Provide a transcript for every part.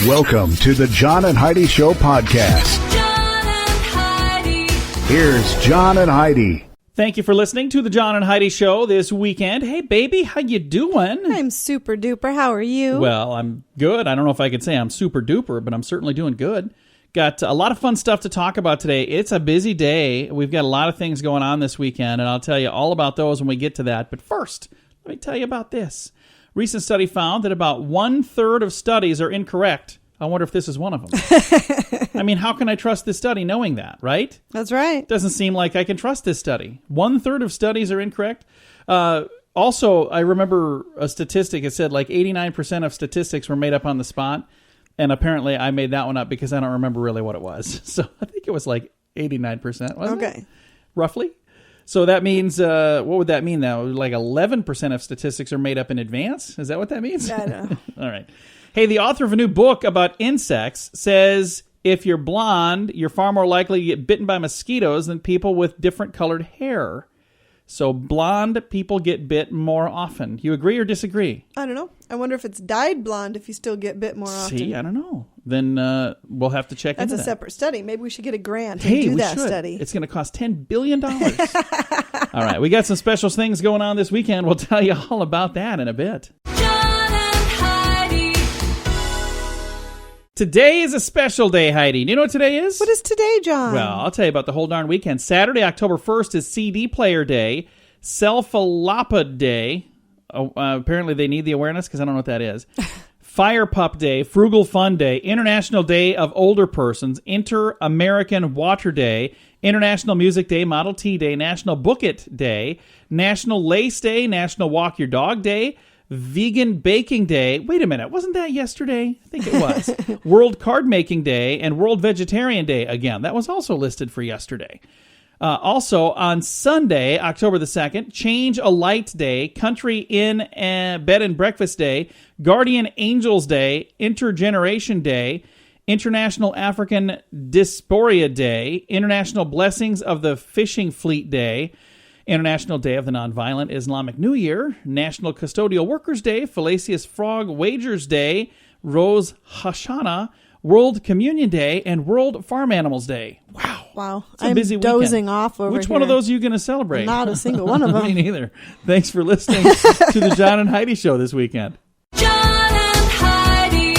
Welcome to the John and Heidi Show podcast. John and Heidi. Here's John and Heidi. Thank you for listening to the John and Heidi Show this weekend. Hey, baby, how you doing? I'm super duper. How are you? Well, I'm good. I don't know if I could say I'm super duper, but I'm certainly doing good. Got a lot of fun stuff to talk about today. It's a busy day. We've got a lot of things going on this weekend, and I'll tell you all about those when we get to that. But first, let me tell you about this. Recent study found that about 1/3 of studies are incorrect. I wonder if this is one of them. I mean, how can I trust this study knowing that, right? That's right. Doesn't seem like I can trust this study. 1/3 of studies are incorrect. Also, I remember a statistic. It said like 89% of statistics were made up on the spot. And apparently I made that one up because I don't remember really what it was. So I think it was like 89%, wasn't it? Roughly. So that means, what would that mean now? Like 11% of statistics are made up in advance? Is that what that means? I know. All right. Hey, the author of a new book about insects says if you're blonde, you're far more likely to get bitten by mosquitoes than people with different colored hair. So blonde people get bit more often. You agree or disagree? I don't know. I wonder if it's dyed blonde if you still get bit more often. See, I don't know. Then we'll have to check into that. That's a separate study. Maybe we should get a grant Hey, and do we that should. study. It's going to cost $10 billion. All right, we got some special things going on this weekend. We'll tell you all about that in a bit. John and Heidi. Today is a special day, Heidi. Do you know what today is? What is today, John? Well, I'll tell you about the whole darn weekend. Saturday, October 1st is CD Player Day, Cephalopod Day. Apparently they need the awareness because I don't know what that is. Fire Pup Day, Frugal Fun Day, International Day of Older Persons, Inter-American Water Day, International Music Day, Model T Day, National Book It Day, National Lace Day, National Walk Your Dog Day, Vegan Baking Day. Wait a minute, wasn't that yesterday? I think it was. World Card Making Day and World Vegetarian Day again. That was also listed for yesterday. Also, on Sunday, October the 2nd, Change a Light Day, Country in Bed and Breakfast Day, Guardian Angels Day, Intergeneration Day, International African Dysphoria Day, International Blessings of the Fishing Fleet Day, International Day of the Nonviolent Islamic New Year, National Custodial Workers Day, Fallacious Frog Wagers Day, Rosh Hashanah, World Communion Day, and World Farm Animals Day. Wow. It's a busy dozing weekend. off over Which here. one of those are you going to celebrate? Not a single one of them. Me neither. Thanks for listening to the John and Heidi Show this weekend. John and Heidi.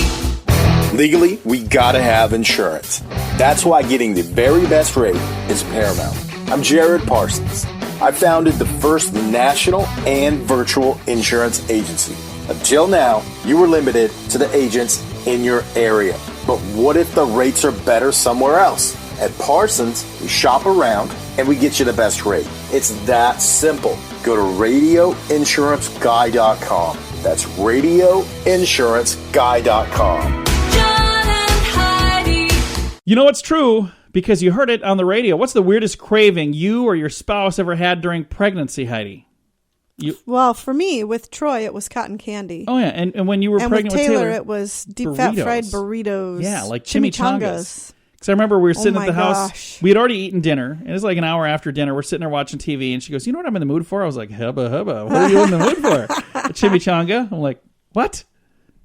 Legally, we gotta have insurance. That's why getting the very best rate is paramount. I'm Jared Parsons. I founded the first national and virtual insurance agency. Until now, you were limited to the agents in your area. But what if the rates are better somewhere else? At Parsons, we shop around and we get you the best rate. It's that simple. Go to radioinsuranceguy.com. That's radioinsuranceguy.com. John and Heidi. You know it's true because you heard it on the radio. What's the weirdest craving you or your spouse ever had during pregnancy, Heidi? Well, for me, with Troy, it was cotton candy. Oh, yeah. And when you were And pregnant with Taylor, with Taylor, it was deep fat fried burritos. Yeah, like chimichangas. Because I remember we were sitting Oh at the my house. gosh. We had already eaten dinner. And it was like an hour after dinner. We're sitting there watching TV. And she goes, you know what I'm in the mood for? I was like, hubba, hubba. What are you in the mood for? A chimichanga? I'm like, what?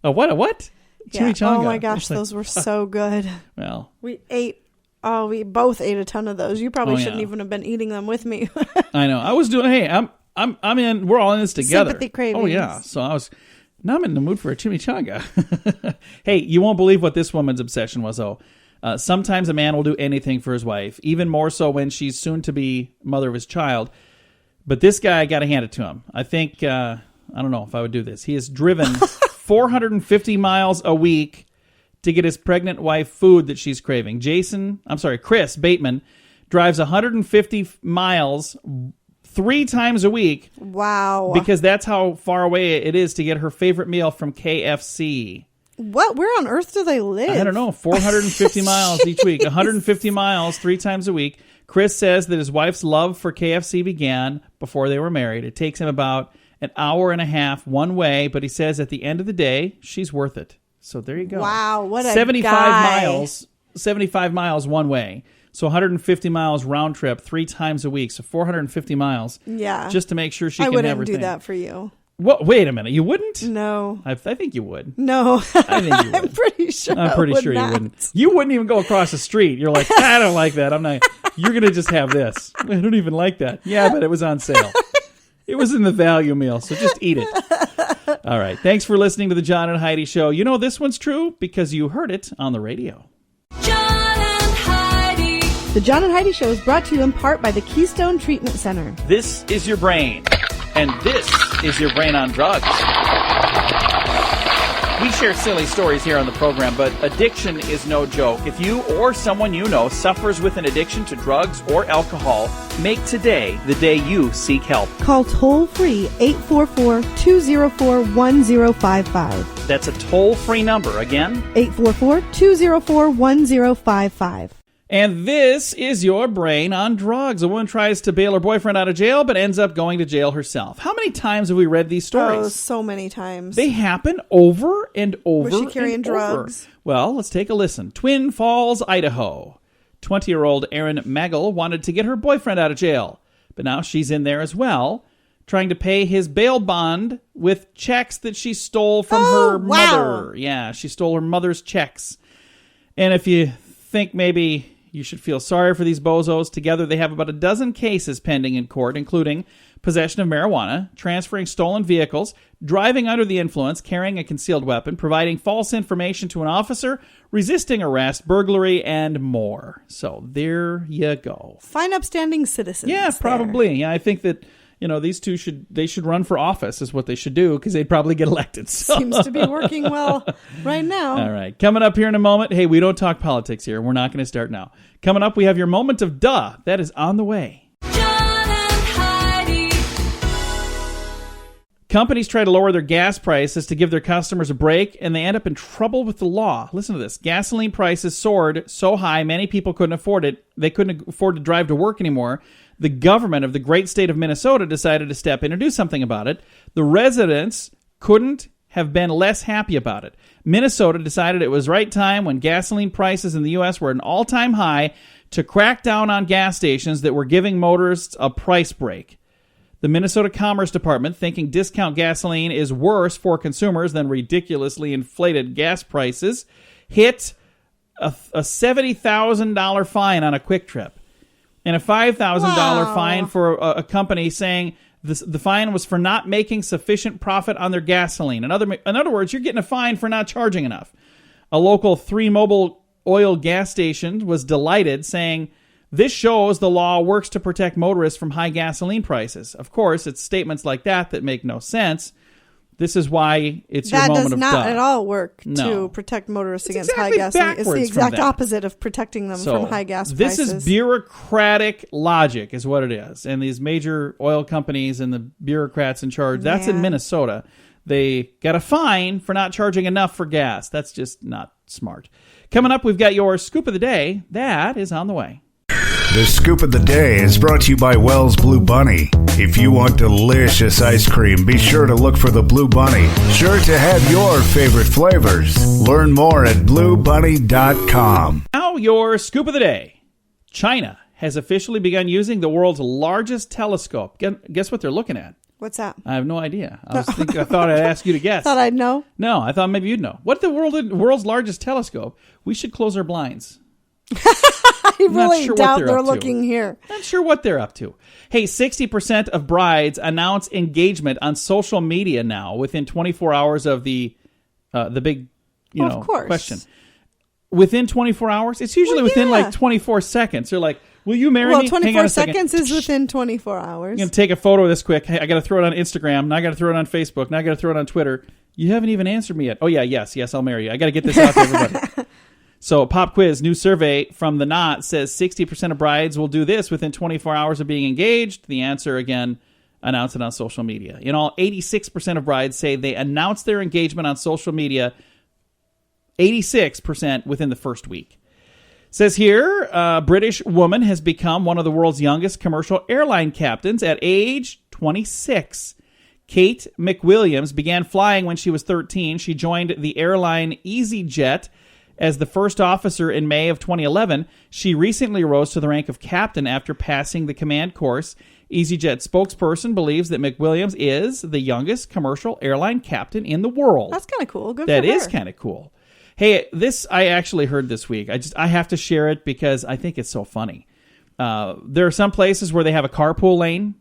A what? A what? Yeah. Chimichanga. Oh my gosh, It's like, those were so good. well, We both ate a ton of those. You probably Oh, yeah. shouldn't even have been eating them with me. I know. I was doing, hey, I'm in, we're all in this together. Sympathy cravings. Oh, yeah. So now I'm in the mood for a chimichanga. Hey, you won't believe what this woman's obsession was, though. Sometimes a man will do anything for his wife, even more so when she's soon to be mother of his child. But this guy, I got to hand it to him. I think, I don't know if I would do this. He has driven 450 miles a week to get his pregnant wife food that she's craving. Chris Bateman drives 150 miles 3 times a week. Wow. Because that's how far away it is to get her favorite meal from KFC. What? Where on earth do they live? I don't know. 450 miles each week. 150 miles 3 times a week. Chris says that his wife's love for KFC began before they were married. It takes him about an hour and a half one way, but he says at the end of the day, she's worth it. So there you go. Wow, what a 75 guy. miles. 75 miles one way. So 150 miles round trip 3 times a week. So 450 miles. Yeah. Just to make sure she I can wouldn't have her do thing. that for you. What? Wait a minute. You wouldn't? No. I think you would. No. I think you would. I'm pretty sure. I'm pretty sure you wouldn't. You wouldn't even go across the street. You're like, I don't like that. I'm not. You're going to just have this. I don't even like that. Yeah, but it was on sale. It was in the value meal, so just eat it. All right. Thanks for listening to the John and Heidi Show. You know this one's true because you heard it on the radio. John and Heidi. The John and Heidi Show is brought to you in part by the Keystone Treatment Center. This is your brain, and this is your brain on drugs. We share silly stories here on the program, but addiction is no joke. If you or someone you know suffers with an addiction to drugs or alcohol, make today the day you seek help. Call toll-free 844-204-1055. That's a toll-free number. Again, 844-204-1055. and this is your brain on drugs. A woman tries to bail her boyfriend out of jail, but ends up going to jail herself. How many times have we read these stories? Oh, so many times. They happen over and over. Was she carrying and drugs? Over. Well, let's take a listen. Twin Falls, Idaho. 20-year-old Erin Magel wanted to get her boyfriend out of jail, but now she's in there as well, trying to pay his bail bond with checks that she stole from her mother. Yeah, she stole her mother's checks. And if you think maybe you should feel sorry for these bozos, together they have about a dozen cases pending in court, including possession of marijuana, transferring stolen vehicles, driving under the influence, carrying a concealed weapon, providing false information to an officer, resisting arrest, burglary, and more. So there you go. Fine, upstanding citizens. Yeah, probably. Yeah, I think that these two should run for office is what they should do because they'd probably get elected. So. Seems to be working well right now. All right. Coming up here in a moment. Hey, we don't talk politics here. We're not going to start now. Coming up, we have your moment of duh. That is on the way. John and Heidi. Companies try to lower their gas prices to give their customers a break, and they end up in trouble with the law. Listen to this. Gasoline prices soared so high, many people couldn't afford it. They couldn't afford to drive to work anymore. The government of the great state of Minnesota decided to step in and do something about it. The residents couldn't have been less happy about it. Minnesota decided it was right time, when gasoline prices in the U.S. were at an all-time high, to crack down on gas stations that were giving motorists a price break. The Minnesota Commerce Department, thinking discount gasoline is worse for consumers than ridiculously inflated gas prices, hit a $70,000 fine on a Quick Trip and a $5,000 fine for a company saying the fine was for not making sufficient profit on their gasoline. In other words, you're getting a fine for not charging enough. A local 3 mobile oil gas station was delighted, saying, "This shows the law works to protect motorists from high gasoline prices." Of course, it's statements like that make no sense. This is why it's your moment of That does not duh. at all work No. to protect motorists It's against exactly high gasoline. It's the backwards from exact that. opposite of protecting them from high gas this prices. is bureaucratic logic is what it is. And these major oil companies and the bureaucrats in charge, that's in Man. Minnesota. They got a fine for not charging enough for gas. That's just not smart. Coming up, we've got your scoop of the day. That is on the way. The Scoop of the Day is brought to you by Wells Blue Bunny. If you want delicious ice cream, be sure to look for the Blue Bunny. Sure to have your favorite flavors. Learn more at bluebunny.com. Now, your scoop of the day. China has officially begun using the world's largest telescope. Guess what they're looking at? What's that? I have no idea. I thought I'd ask you to guess. Thought I'd know. No, I thought maybe you'd know. What's the world's largest telescope? We should close our blinds. I really sure what doubt they're they're up to. looking here. Not sure what they're up to. Hey, 60% of brides announce engagement on social media now within 24 hours of the big, Of course. question. Within 24 hours? It's usually within yeah. like 24 seconds. They're like, "Will you marry Well, me?" Hang on 24 a second. seconds is within 24 hours. I'm going to take a photo of this quick. Hey, I got to throw it on Instagram. Now I got to throw it on Facebook. Now I got to throw it on Twitter. You haven't even answered me yet. Oh, yeah, yes, I'll marry you. I got to get this out to everybody. So, pop quiz, new survey from The Knot says 60% of brides will do this within 24 hours of being engaged. The answer, again, announce it on social media. In all, 86% of brides say they announce their engagement on social media, 86% within the first week. Says here, a British woman has become one of the world's youngest commercial airline captains at age 26. Kate McWilliams began flying when she was 13. She joined the airline EasyJet as the first officer in May of 2011. She recently rose to the rank of captain after passing the command course EasyJet spokesperson believes that McWilliams is the youngest commercial airline captain in the world. That's kind of cool. Good That for her. is kind of cool. Hey, this I actually heard this week. I have to share it because I think it's so funny. There are some places where they have a carpool lane.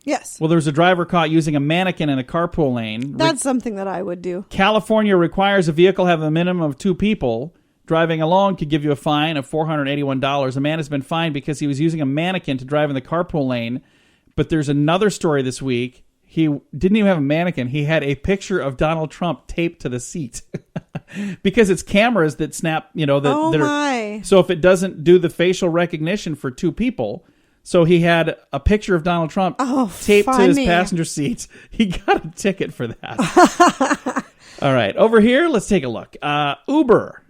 Yes. Well, there's a driver caught using a mannequin in a carpool lane. That's something that I would do. California requires a vehicle have a minimum of 2 people. Driving alone could give you a fine of $481. A man has been fined because he was using a mannequin to drive in the carpool lane. But there's another story this week. He didn't even have a mannequin. He had a picture of Donald Trump taped to the seat. Because it's cameras that snap, that my. are... So if it doesn't do the facial recognition for 2 people... So he had a picture of Donald Trump taped to his passenger seat. He got a ticket for that. All right. Over here, let's take a look. Uber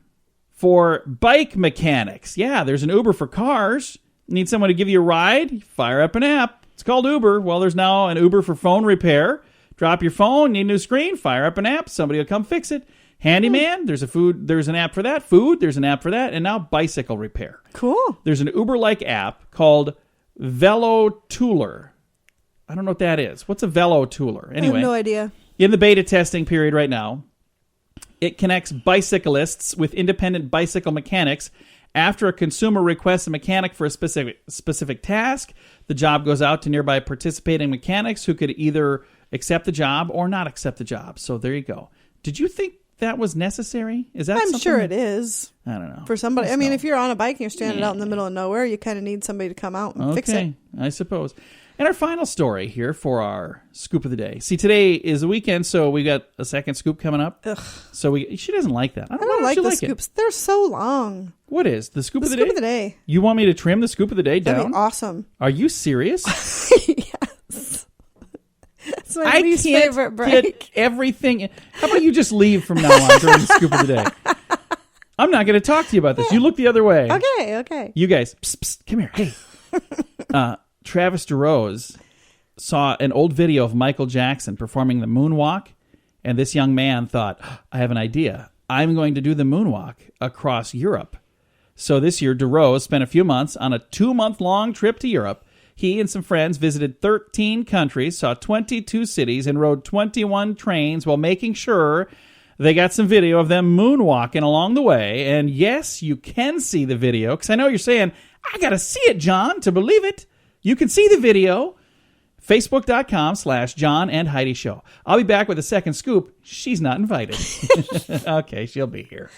for bike mechanics. Yeah, there's an Uber for cars. Need someone to give you a ride? Fire up an app. It's called Uber. Well, there's now an Uber for phone repair. Drop your phone, need a new screen, fire up an app. Somebody will come fix it. Handyman, there's an app for that. Food, there's an app for that. And now bicycle repair. Cool. There's an Uber-like app called Velotooler. I don't know what that is. What's a Velotooler? Anyway, I have no idea. In the beta testing period right now, it connects bicyclists with independent bicycle mechanics. After a consumer requests a mechanic for a specific task, the job goes out to nearby participating mechanics who could either accept the job or not accept the job. So there you go. Did you think that was necessary? Is that? I'm sure it is. I don't know. For somebody, I mean, if you're on a bike and you're stranded out in the middle of nowhere, you kind of need somebody to come out and fix it. I suppose. And our final story here for our scoop of the day. See, today is the weekend, so we got a second scoop coming up. Ugh. So she doesn't like that. I don't like the it? scoops. They're so long. What is the scoop of the scoop day? of the day. You want me to trim the scoop of the day down? That'd be awesome. Are you serious? Yes. It's my least favorite break. Get everything. How about you just leave from now on during the scoop of the day? I'm not going to talk to you about this. You look the other way. Okay. You guys, psst, psst, come here. Hey. Travis DeRose saw an old video of Michael Jackson performing the moonwalk, and this young man thought, I have an idea. I'm going to do the moonwalk across Europe. So this year, DeRose spent a few months on a 2-month-long trip to Europe. He and some friends visited 13 countries, saw 22 cities, and rode 21 trains while making sure they got some video of them moonwalking along the way. And yes, you can see the video, because I know you're saying, I got to see it, John, to believe it. You can see the video. Facebook.com/John and Heidi Show. I'll be back with a second scoop. She's not invited. Okay, she'll be here.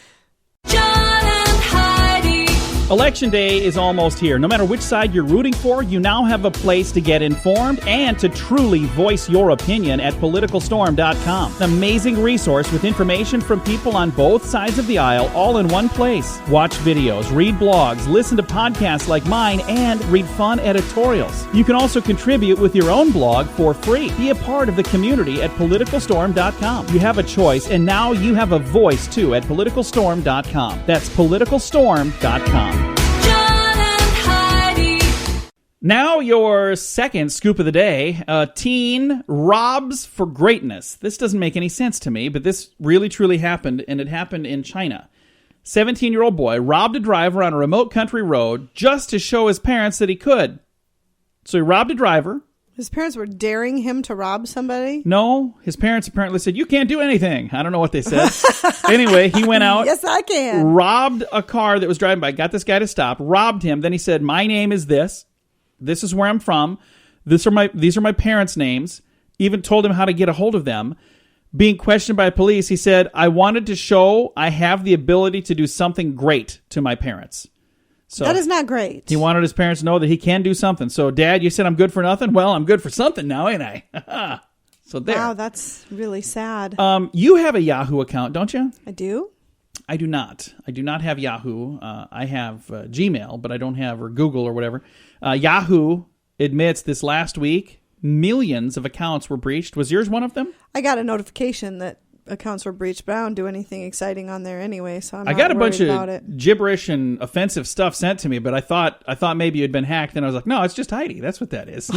John and Heidi. Election day is almost here. No matter which side you're rooting for, you now have a place to get informed and to truly voice your opinion at PoliticalStorm.com. An amazing resource with information from people on both sides of the aisle, all in one place. Watch videos, read blogs, listen to podcasts like mine, and read fun editorials. You can also contribute with your own blog for free. Be a part of the community at PoliticalStorm.com. You have a choice, and now you have a voice, too, at PoliticalStorm.com. That's PoliticalStorm.com. Now your second scoop of the day. A teen robs for greatness. This doesn't make any sense to me, but this really truly happened, and it happened in China. 17-year-old boy robbed a driver on a remote country road just to show his parents that he could. So he robbed a driver. His parents were daring him to rob somebody? No, his parents apparently said, you can't do anything. I don't know what they said. Anyway, he went out. Yes, I can. Robbed a car that was driving by, got this guy to stop, robbed him. Then he said, my name is this. This is where I'm from. These are my parents' names. Even told him how to get a hold of them. Being questioned by police, he said, I wanted to show I have the ability to do something great to my parents. So that is not great. He wanted his parents to know that he can do something. So, Dad, you said I'm good for nothing? Well, I'm good for something now, ain't I? So there. Wow, that's really sad. You have a Yahoo account, don't you? I do? I do not. I do not have Yahoo. I have Gmail, but I don't have, or Google or whatever. Yahoo admits this last week, millions of accounts were breached. Was yours one of them? I got a notification that accounts were breached, but I don't do anything exciting on there anyway, so I'm not I got a worried bunch about of it. gibberish and offensive stuff sent to me, but I thought maybe you'd been hacked, and I was like, no, it's just Heidi. That's what that is.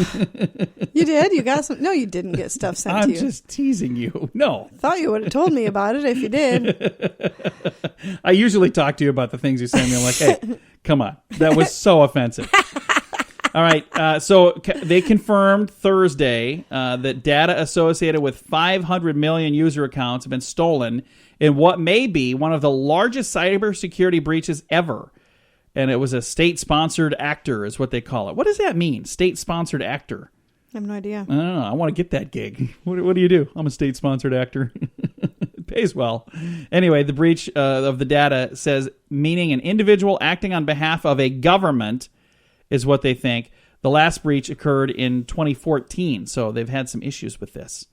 You did? You got some? No, you didn't get stuff sent I'm to you. just teasing you. No. Thought you would have told me about it if you did. I usually talk to you about the things you send me. I'm like, hey, come on. That was so offensive. All right. So they confirmed Thursday that data associated with 500 million user accounts have been stolen in what may be one of the largest cybersecurity breaches ever. And it was a state-sponsored actor is what they call it. What does that mean, state-sponsored actor? I have no idea. I don't know. I want to get that gig. What do you do? I'm a state-sponsored actor. It pays well. Anyway, the breach of the data says meaning an individual acting on behalf of a government is what they think. The last breach occurred in 2014, so they've had some issues with this.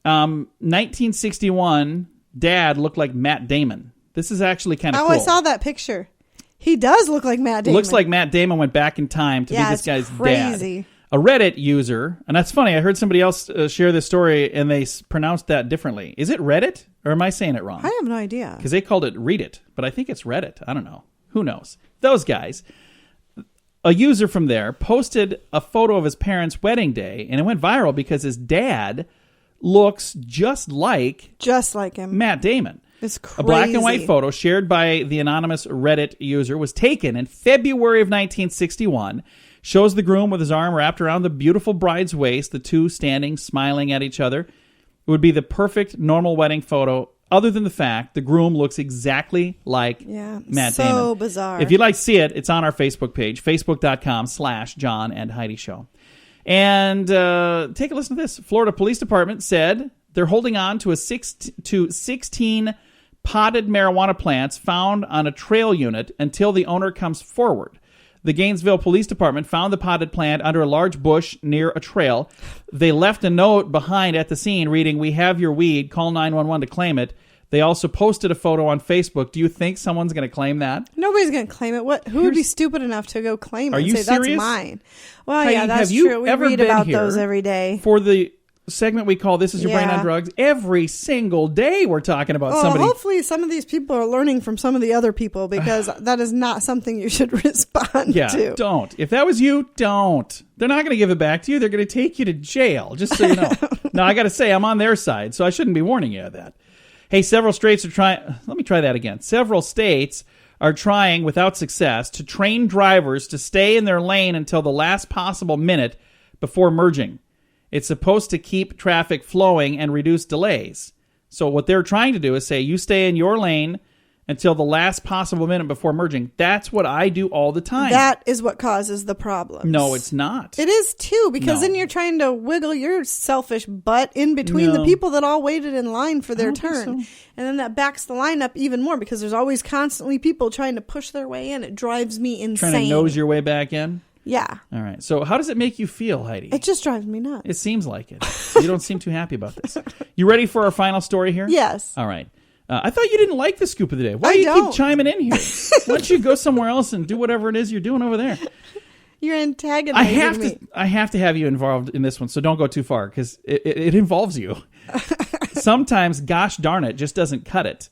1961, Dad looked like Matt Damon. This is actually kind of cool. I saw that picture. He does look like Matt Damon. Looks like Matt Damon went back in time to be this guy's crazy. dad. A Reddit user, and that's funny, I heard somebody else share this story, and they pronounced that differently. Is it Reddit, or am I saying it wrong? I have no idea. Because they called it Read It, but I think it's Reddit. I don't know. Who knows? Those guys. A user from there posted a photo of his parents' wedding day, and it went viral because his dad looks just like him. Matt Damon. It's crazy. A black and white photo shared by the anonymous Reddit user was taken in February of 1961. Shows the groom with his arm wrapped around the beautiful bride's waist, the two standing, smiling at each other. It would be the perfect normal wedding photo, other than the fact the groom looks exactly like Matt Damon. So bizarre. If you'd like to see it, it's on our Facebook page, facebook.com/John and Heidi Show. And take a listen to this. Florida Police Department said they're holding on to 16 potted marijuana plants found on a trail unit until the owner comes forward. The Gainesville Police Department found the potted plant under a large bush near a trail. They left a note behind at the scene reading, "We have your weed. Call 911 to claim it." They also posted a photo on Facebook. Do you think someone's going to claim that? Nobody's going to claim it. Who would be stupid enough to go claim it and say, serious? That's mine? Well, Heidi, yeah, that's have you true. We ever read been about here those every day. For the segment we call This Is Your Brain on Yeah. Drugs, every single day we're talking about somebody. Hopefully some of these people are learning from some of the other people, because that is not something you should respond to. Don't. If that was you, don't. They're not going to give it back to you. They're going to take you to jail, just so you know. Now, I got to say, I'm on their side, so I shouldn't be warning you of that. Hey, several states are trying... Let me try that again. Several states are trying, without success, to train drivers to stay in their lane until the last possible minute before merging. It's supposed to keep traffic flowing and reduce delays. So what they're trying to do is say, you stay in your lane until the last possible minute before merging. That's what I do all the time. That is what causes the problems. No, it's not. It is too, because No. then you're trying to wiggle your selfish butt in between the people that all waited in line for their don't think turn. so. And then that backs the line up even more, because there's always constantly people trying to push their way in. It drives me insane. Trying to nose your way back in? Yeah. All right. So how does it make you feel, Heidi? It just drives me nuts. It seems like it. You don't seem too happy about this. You ready for our final story here? Yes. All right. I thought you didn't like the scoop of the day. Why do you don't. keep chiming in here? Why don't you go somewhere else and do whatever it is you're doing over there? You're antagonizing me. I have to have you involved in this one, so don't go too far, because it involves you. Sometimes, gosh darn it, just doesn't cut it.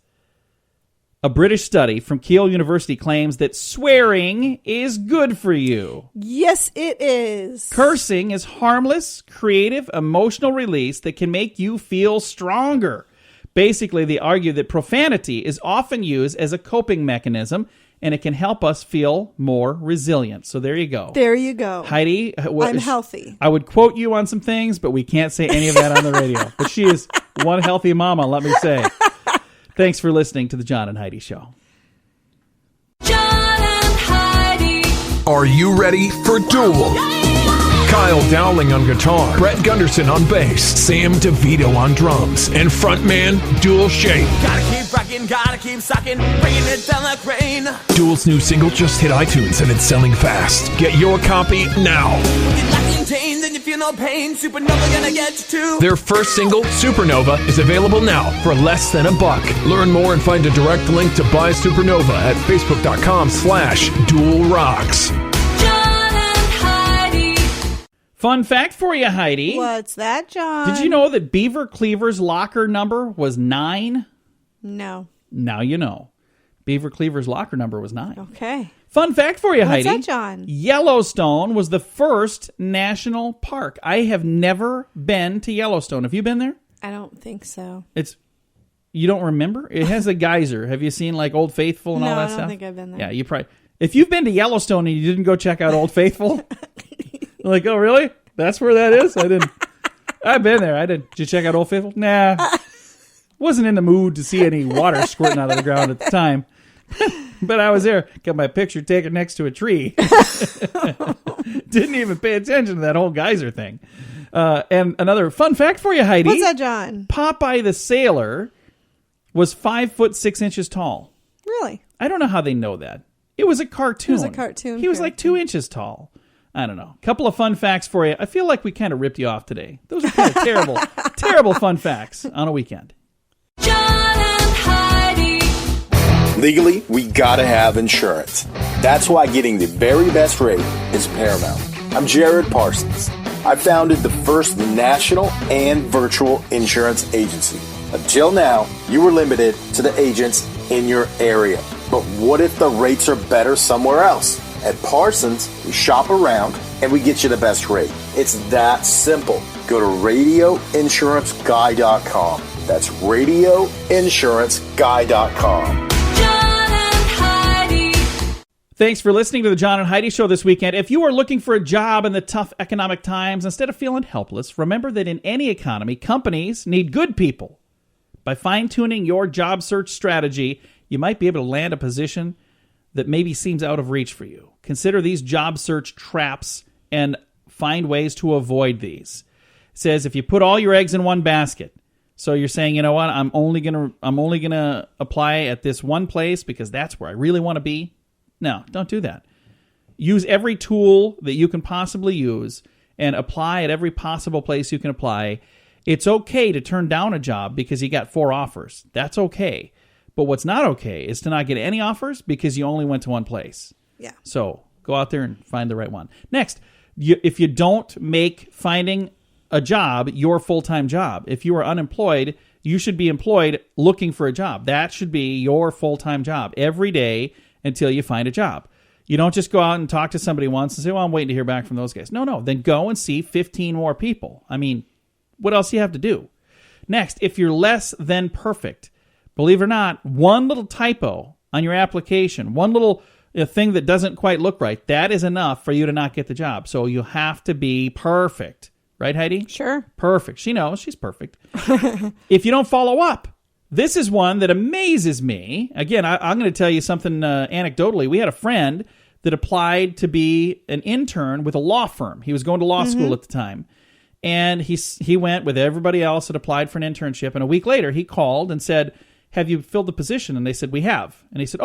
A British study from Keele University claims that swearing is good for you. Yes, it is. Cursing is harmless, creative, emotional release that can make you feel stronger. Basically, they argue that profanity is often used as a coping mechanism, and it can help us feel more resilient. So there you go. There you go. Heidi, I'm healthy. I would quote you on some things, but we can't say any of that on the radio. But she is one healthy mama, let me say. Thanks for listening to the John and Heidi Show. John and Heidi. Are you ready for Duel? Kyle Dowling on guitar, Brett Gunderson on bass, Sam DeVito on drums, and frontman Duel Shape. Gotta keep rocking, gotta keep sucking, bringing it down like rain. Duel's new single just hit iTunes and it's selling fast. Get your copy now. You're locked in chains and you feel no pain. Supernova gonna get you too. Their first single, Supernova, is available now for less than $1. Learn more and find a direct link to buy Supernova at facebook.com/duelrocks. John and Heidi. Fun fact for you, Heidi. What's that, John? Did you know that Beaver Cleaver's locker number was 9? No. Now you know. Beaver Cleaver's locker number was 9. Okay. Fun fact for you, What's Heidi. that, John? Yellowstone was the first national park. I have never been to Yellowstone. Have you been there? I don't think so. You don't remember? It has a geyser. Have you seen like Old Faithful and all that stuff? No, I don't think I've been there. Yeah, you probably. If you've been to Yellowstone and you didn't go check out Old Faithful, Like, oh, really? That's where that is? I've been there. Did you check out Old Faithful? Nah. Wasn't in the mood to see any water squirting out of the ground at the time. But I was there. Got my picture taken next to a tree. Didn't even pay attention to that whole geyser thing. And another fun fact for you, Heidi. What's that, John? Popeye the Sailor was 5'6" tall. Really? I don't know how they know that. It was a cartoon. It was a cartoon. He was like 2 inches tall. I don't know. Couple of fun facts for you. I feel like we kind of ripped you off today. Those are kind of terrible, terrible fun facts on a weekend. John and Heidi. Legally, we gotta have insurance. That's why getting the very best rate is paramount. I'm Jared Parsons. I founded the first national and virtual insurance agency. Until now, you were limited to the agents in your area. But what if the rates are better somewhere else? At Parsons, we shop around and we get you the best rate. It's that simple. Go to radioinsuranceguy.com. That's radioinsuranceguy.com. John and Heidi. Thanks for listening to the John and Heidi Show this weekend. If you are looking for a job in the tough economic times, instead of feeling helpless, remember that in any economy, companies need good people. By fine-tuning your job search strategy, you might be able to land a position that maybe seems out of reach for you. Consider these job search traps and find ways to avoid these. It says if you put all your eggs in one basket, so you're saying, you know what, I'm only gonna apply at this one place because that's where I really want to be. No, don't do that. Use every tool that you can possibly use and apply at every possible place you can apply. It's okay to turn down a job because you got 4 offers. That's okay. But what's not okay is to not get any offers because you only went to one place. Yeah. So go out there and find the right one. Next, if you don't make finding a job your full-time job, if you are unemployed, you should be employed looking for a job. That should be your full-time job every day until you find a job. You don't just go out and talk to somebody once and say, well, I'm waiting to hear back from those guys. No. Then go and see 15 more people. I mean, what else do you have to do? Next, if you're less than perfect, believe it or not, one little typo on your application, one little thing that doesn't quite look right, that is enough for you to not get the job. So you have to be perfect. Right, Heidi? Sure. Perfect. She knows. She's perfect. If you don't follow up, this is one that amazes me. Again, I'm going to tell you something anecdotally. We had a friend that applied to be an intern with a law firm. He was going to law school at the time. And he went with everybody else that applied for an internship. And a week later, he called and said, have you filled the position? And they said, we have. And he said,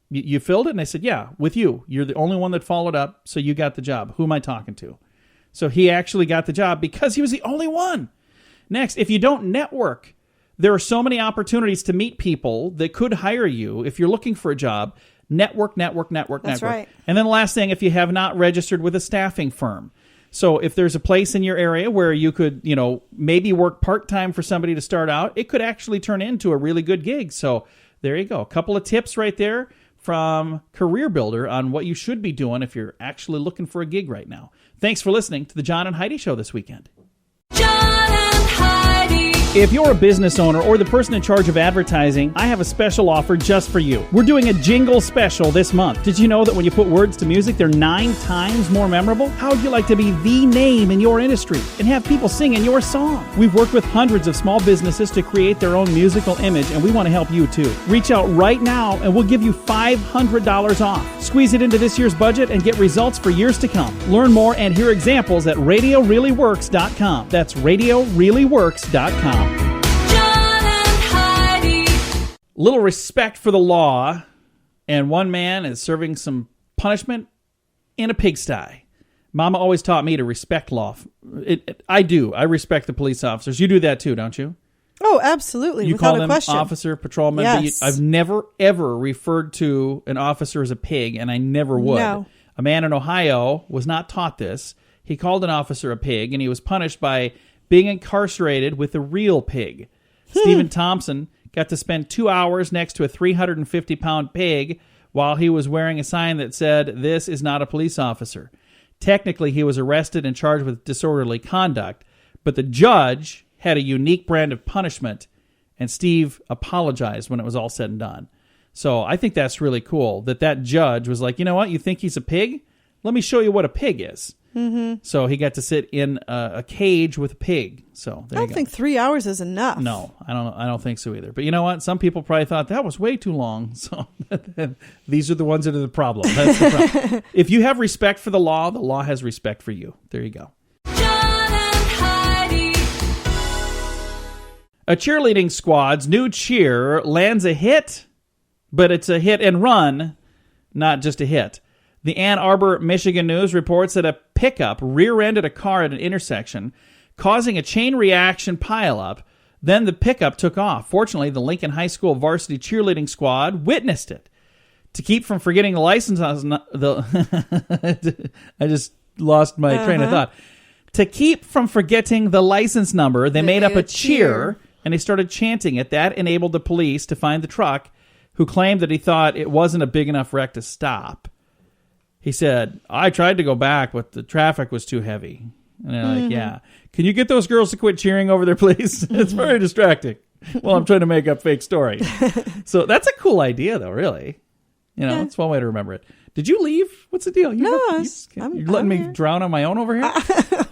you filled it? And they said, yeah, with you. You're the only one that followed up, so you got the job. Who am I talking to? So he actually got the job because he was the only one. Next, if you don't network, there are so many opportunities to meet people that could hire you if you're looking for a job. Network. That's right. And then the last thing, if you have not registered with a staffing firm. So if there's a place in your area where you could, maybe work part-time for somebody to start out, it could actually turn into a really good gig. So there you go. A couple of tips right there from Career Builder on what you should be doing if you're actually looking for a gig right now. Thanks for listening to the John and Heidi Show this weekend. John and Heidi. If you're a business owner or the person in charge of advertising, I have a special offer just for you. We're doing a jingle special this month. Did you know that when you put words to music, they're 9 times more memorable? How would you like to be the name in your industry and have people singing your song? We've worked with hundreds of small businesses to create their own musical image, and we want to help you too. Reach out right now and we'll give you $500 off. Squeeze it into this year's budget and get results for years to come. Learn more and hear examples at RadioReallyWorks.com. That's RadioReallyWorks.com. John and Heidi. Little respect for the law, and one man is serving some punishment in a pigsty. Mama always taught me to respect law. I do. I respect the police officers. You do that too, don't you? Oh, absolutely. You without call a them question. officer, patrolman. Yes. But I've never, ever referred to an officer as a pig, and I never would. No. A man in Ohio was not taught this. He called an officer a pig, and he was punished by being incarcerated with a real pig. Stephen Thompson got to spend 2 hours next to a 350-pound pig while he was wearing a sign that said, "This is not a police officer." Technically, he was arrested and charged with disorderly conduct, but the judge had a unique brand of punishment, and Steve apologized when it was all said and done. So I think that's really cool that judge was like, you know what, you think he's a pig? Let me show you what a pig is. So he got to sit in a cage with a pig. So there I you don't go. think 3 hours is enough. No, I don't think so either. But you know what? Some people probably thought that was way too long. So these are the ones that are the problem. That's the problem. If you have respect for the law has respect for you. There you go. John and Heidi. A cheerleading squad's new cheer lands a hit, but it's a hit and run, not just a hit. The Ann Arbor, Michigan News reports that a pickup rear-ended a car at an intersection, causing a chain reaction pileup. Then the pickup took off. Fortunately, the Lincoln High School varsity cheerleading squad witnessed it. To keep from forgetting the license, I just lost my train of thought. To keep from forgetting the license number, they made up a cheer, and they started chanting it. That enabled the police to find the truck, who claimed that he thought it wasn't a big enough wreck to stop. He said, I tried to go back, but the traffic was too heavy. And they're like, yeah. Can you get those girls to quit cheering over there, please? It's very distracting. Well, I'm trying to make up fake story. So that's a cool idea, though, really. You know, it's one way to remember it. Did you leave? What's the deal? You're letting me drown on my own over here? All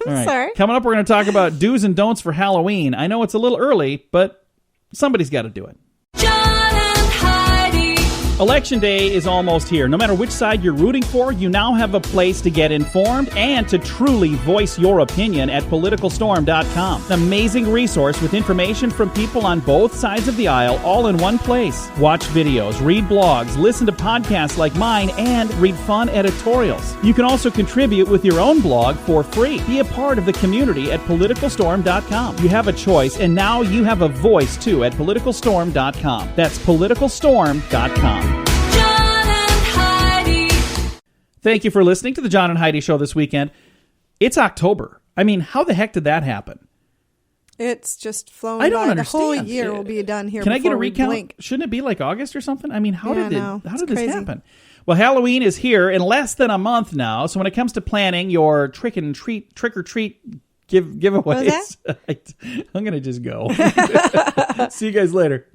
right. Sorry. Coming up, we're going to talk about do's and don'ts for Halloween. I know it's a little early, but somebody's got to do it. John and Heidi. Election day is almost here. No matter which side you're rooting for, you now have a place to get informed and to truly voice your opinion at PoliticalStorm.com. An amazing resource with information from people on both sides of the aisle, all in one place. Watch videos, read blogs, listen to podcasts like mine, and read fun editorials. You can also contribute with your own blog for free. Be a part of the community at PoliticalStorm.com. You have a choice, and now you have a voice, too, at PoliticalStorm.com. That's PoliticalStorm.com. John and Heidi. Thank you for listening to the John and Heidi Show this weekend. It's October. I mean, how the heck did that happen? It's just flown I don't by. understand. The whole year will be done here. Can I get a before we recount? blink. Shouldn't it be like August or something? I mean, how Yeah, did no, how it's did this crazy. happen? Well, Halloween is here in less than a month now. So when it comes to planning your trick or treat giveaways, I'm going to just go. See you guys later.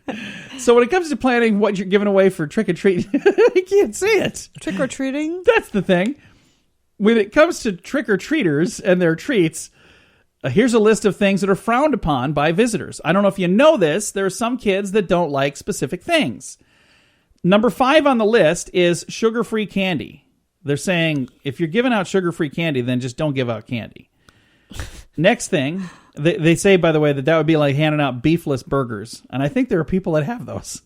So when it comes to planning what you're giving away for trick or treat, you can't see it. Trick or treating? That's the thing. When it comes to trick or treaters and their treats, here's a list of things that are frowned upon by visitors. I don't know if you know this. There are some kids that don't like specific things. Number 5 on the list is sugar-free candy. They're saying if you're giving out sugar-free candy, then just don't give out candy. Next thing, they say, by the way, that would be like handing out beefless burgers. And I think there are people that have those.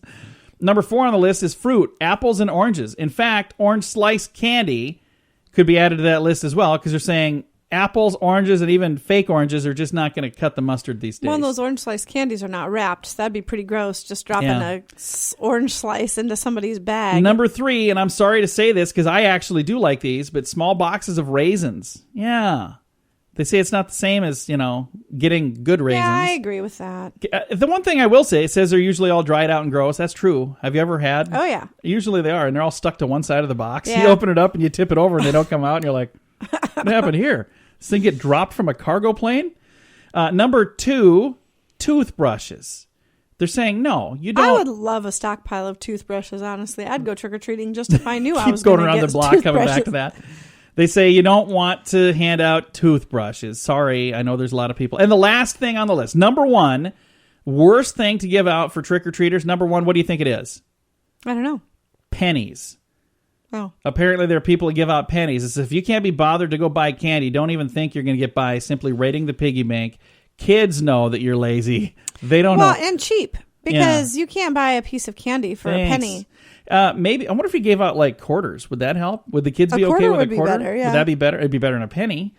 Number 4 on the list is fruit, apples, and oranges. In fact, orange slice candy could be added to that list as well, because they're saying apples, oranges, and even fake oranges are just not going to cut the mustard these days. Well, those orange slice candies are not wrapped. So that'd be pretty gross, just dropping a orange slice into somebody's bag. Number 3, and I'm sorry to say this because I actually do like these, but small boxes of raisins. Yeah. They say it's not the same as, getting good raisins. Yeah, I agree with that. The one thing I will say, it says they're usually all dried out and gross. That's true. Have you ever had? Oh, yeah. Usually they are, and they're all stuck to one side of the box. Yeah. You open it up and you tip it over and they don't come out, and you're like, what happened here? This thing get dropped from a cargo plane? Number 2, toothbrushes. They're saying, no, you don't. I would love a stockpile of toothbrushes, honestly. I'd go trick-or-treating just if I knew I Keep was going gonna around get the block, coming back toothbrushes. to that. They say you don't want to hand out toothbrushes. Sorry, I know there's a lot of people. And the last thing on the list, number 1, worst thing to give out for trick-or-treaters. Number 1, what do you think it is? I don't know. Pennies. Oh. Apparently there are people that give out pennies. It's if you can't be bothered to go buy candy, don't even think you're going to get by simply raiding the piggy bank. Kids know that you're lazy. They don't know. Well, and cheap, because you can't buy a piece of candy for a penny. Maybe. I wonder if you gave out like quarters. Would that help? Would the kids be A okay quarter with would a be quarter? better, yeah. Would that be better? It'd be better than a penny.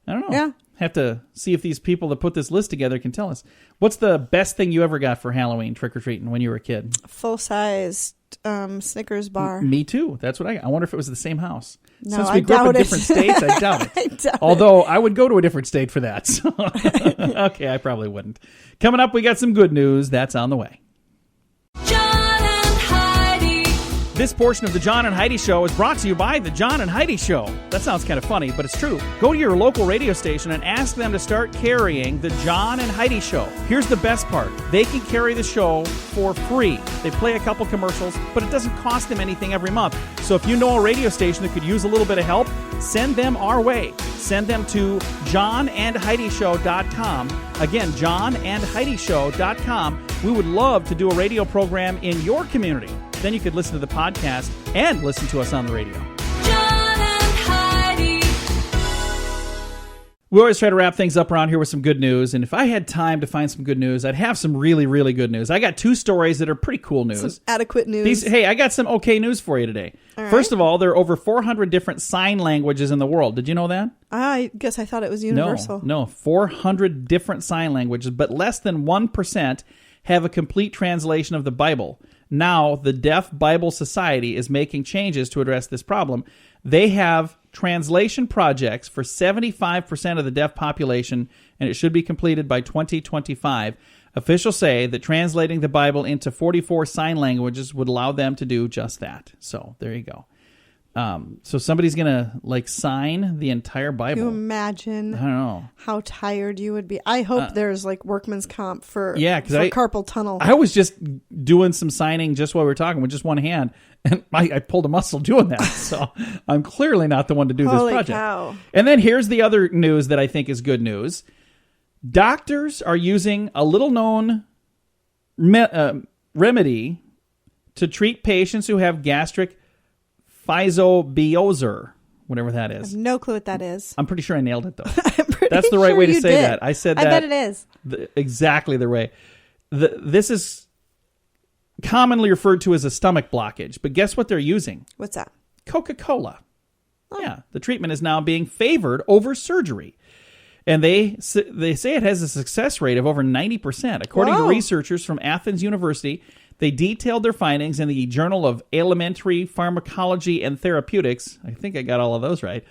I don't know. Yeah. Have to see if these people that put this list together can tell us. What's the best thing you ever got for Halloween trick-or-treating when you were a kid? Full-sized Snickers bar. Me too. That's what I got. I wonder if it was the same house. No, Since I we grew up doubt in it. different states, I doubt it. I doubt Although I would go to a different state for that. So. Okay, I probably wouldn't. Coming up, we got some good news. That's on the way. John and Heidi. This portion of the John and Heidi Show is brought to you by the John and Heidi Show. That sounds kind of funny, but it's true. Go to your local radio station and ask them to start carrying the John and Heidi Show. Here's the best part. They can carry the show for free. They play a couple commercials, but it doesn't cost them anything every month. So if you know a radio station that could use a little bit of help, send them our way. Send them to johnandheidishow.com. Again, johnandheidishow.com. We would love to do a radio program in your community. Then you could listen to the podcast and listen to us on the radio. John and Heidi. We always try to wrap things up around here with some good news. And if I had time to find some good news, I'd have some really, really good news. I got 2 stories that are pretty cool news. Some adequate news. Hey, I got some okay news for you today. All right. First of all, there are over 400 different sign languages in the world. Did you know that? I guess I thought it was universal. No, 400 different sign languages, but less than 1% have a complete translation of the Bible. Now, the Deaf Bible Society is making changes to address this problem. They have translation projects for 75% of the deaf population, and it should be completed by 2025. Officials say that translating the Bible into 44 sign languages would allow them to do just that. So, there you go. So somebody's going to sign the entire Bible. Can you imagine I don't know. how tired you would be? I hope there's workman's comp for carpal tunnel. I was just doing some signing just while we were talking with just one hand, and I pulled a muscle doing that. So I'm clearly not the one to do this project. Cow. And then here's the other news that I think is good news. Doctors are using a little-known remedy to treat patients who have gastric physobiozor, whatever that I have is. no clue what that is. I'm pretty sure I nailed it, though. I'm pretty That's the right sure way to you say did. that. I said that. I bet it is. Exactly the way. This is commonly referred to as a stomach blockage, but guess what they're using? What's that? Coca-Cola. Oh. Yeah, the treatment is now being favored over surgery. And they say it has a success rate of over 90%. According to researchers from Athens University, they detailed their findings in the Journal of Alimentary Pharmacology and Therapeutics. I think I got all of those right.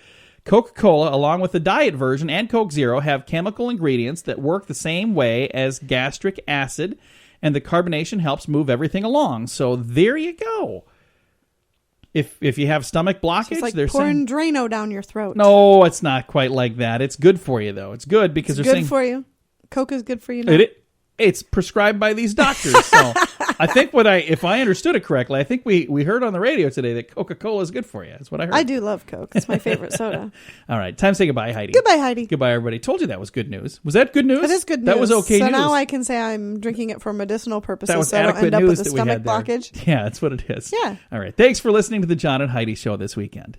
Coca-Cola, along with the diet version and Coke Zero, have chemical ingredients that work the same way as gastric acid, and the carbonation helps move everything along. So there you go. If you have stomach blockage, It's they're pouring saying, Drano down your throat. no, it's not quite like that. It's good for you, though. It's good because It's they're good saying for you. Coke is good for you now. it's prescribed by these doctors. So I think if I understood it correctly, I think we heard on the radio today that Coca-Cola is good for you. That's what I heard. I do love Coke. It's my favorite soda. All right, time to say goodbye, Heidi. Goodbye, Heidi. Goodbye, everybody. Told you that was good news. Was that good news? That is good news. That was okay so news. now I can say I'm drinking it for medicinal purposes, That was so I don't adequate end up news with a that we stomach had there. blockage. Yeah, that's what it is. Yeah. All right. Thanks for listening to the John and Heidi Show this weekend.